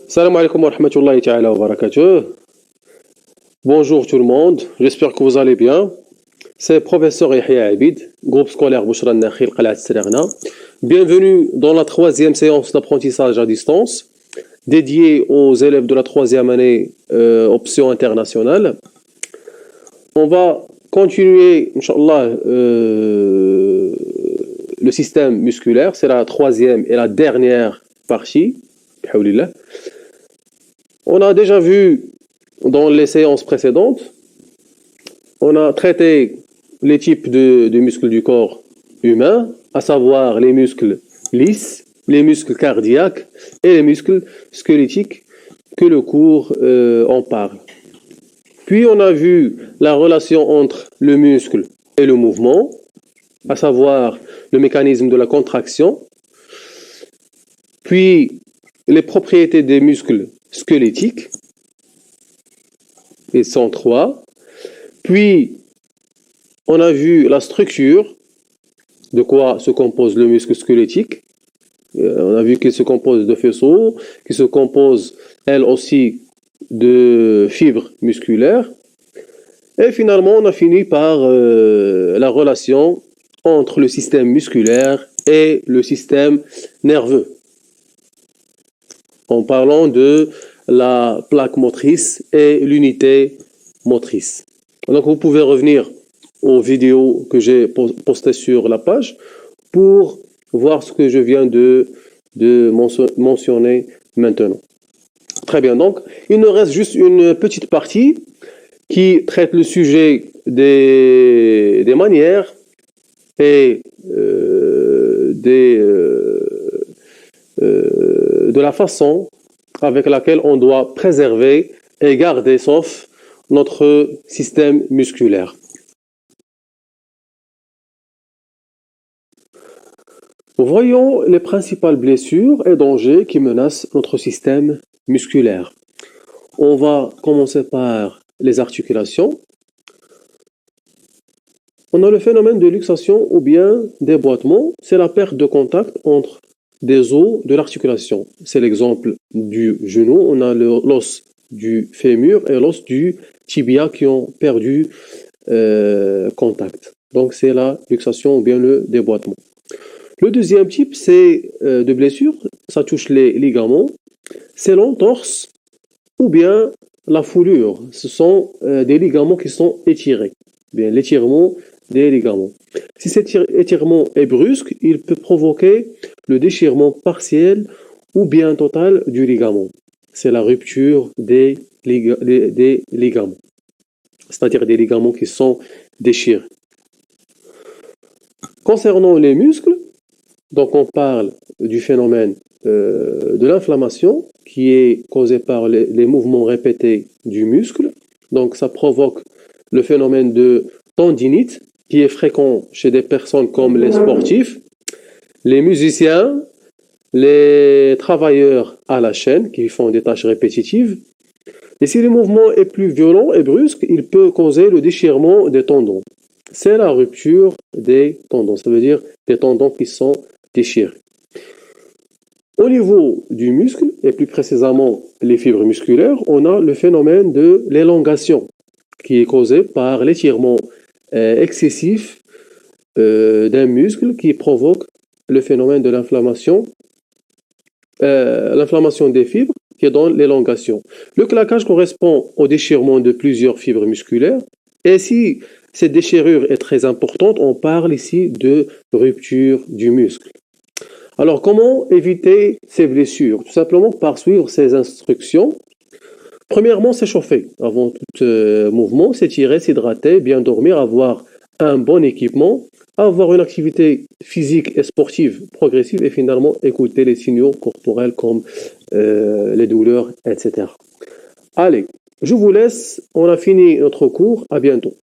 Salam alaikum wa rahmatullahi ta'ala wa barakatuh. Bonjour tout le monde, j'espère que vous allez bien. C'est professeur Yahya Abid, groupe scolaire Bouchra Nakhil Qalat Sererna. Bienvenue dans la troisième séance d'apprentissage à distance, dédiée aux élèves de la troisième année option internationale. On va continuer, Inch'Allah, le système musculaire. C'est la troisième et la dernière partie. On a déjà vu dans les séances précédentes, on a traité les types de muscles du corps humain, à savoir les muscles lisses, les muscles cardiaques et les muscles squelettiques que le cours en parle. Puis on a vu la relation entre le muscle et le mouvement, à savoir le mécanisme de la contraction, puis les propriétés des muscles squelettiques, ils sont trois. Puis, on a vu la structure, de quoi se compose le muscle squelettique. On a vu qu'il se compose de faisceaux, qu'il se compose, elle aussi, de fibres musculaires. Et finalement, on a fini par la relation entre le système musculaire et le système nerveux, en parlant de la plaque motrice et l'unité motrice. Donc vous pouvez revenir aux vidéos que j'ai postées sur la page pour voir ce que je viens de mentionner maintenant. Très bien, donc il nous reste juste une petite partie qui traite le sujet des manières et de la façon avec laquelle on doit préserver et garder sauf notre système musculaire. Voyons les principales blessures et dangers qui menacent notre système musculaire. On va commencer par les articulations. On a le phénomène de luxation ou bien déboîtement, c'est la perte de contact entre des os de l'articulation. C'est l'exemple du genou, on a l'os du fémur et l'os du tibia qui ont perdu contact. Donc c'est la luxation ou bien le déboîtement. Le deuxième type, c'est de blessure, ça touche les ligaments, c'est l'entorse ou bien la foulure. Ce sont des ligaments qui sont étirés. Bien, l'étirement des ligaments. Si cet étirement est brusque, il peut provoquer le déchirement partiel ou bien total du ligament. C'est la rupture des ligaments, c'est-à-dire des ligaments qui sont déchirés. Concernant les muscles, donc on parle du phénomène de l'inflammation qui est causé par les mouvements répétés du muscle. Donc ça provoque le phénomène de tendinite qui est fréquent chez des personnes comme les sportifs, les musiciens, les travailleurs à la chaîne qui font des tâches répétitives. Et si le mouvement est plus violent et brusque, il peut causer le déchirement des tendons. C'est la rupture des tendons, ça veut dire des tendons qui sont déchirés. Au niveau du muscle, et plus précisément les fibres musculaires, on a le phénomène de l'élongation qui est causé par l'étirement excessif d'un muscle qui provoque le phénomène de l'inflammation des fibres qui est dans l'élongation. Le claquage correspond au déchirement de plusieurs fibres musculaires et si cette déchirure est très importante, on parle ici de rupture du muscle. Alors comment éviter ces blessures? Tout simplement par suivre ces instructions. Premièrement, s'échauffer avant tout mouvement, s'étirer, s'hydrater, bien dormir, avoir un bon équipement, avoir une activité physique et sportive progressive et finalement écouter les signaux corporels comme les douleurs, etc. Allez, je vous laisse, on a fini notre cours, à bientôt.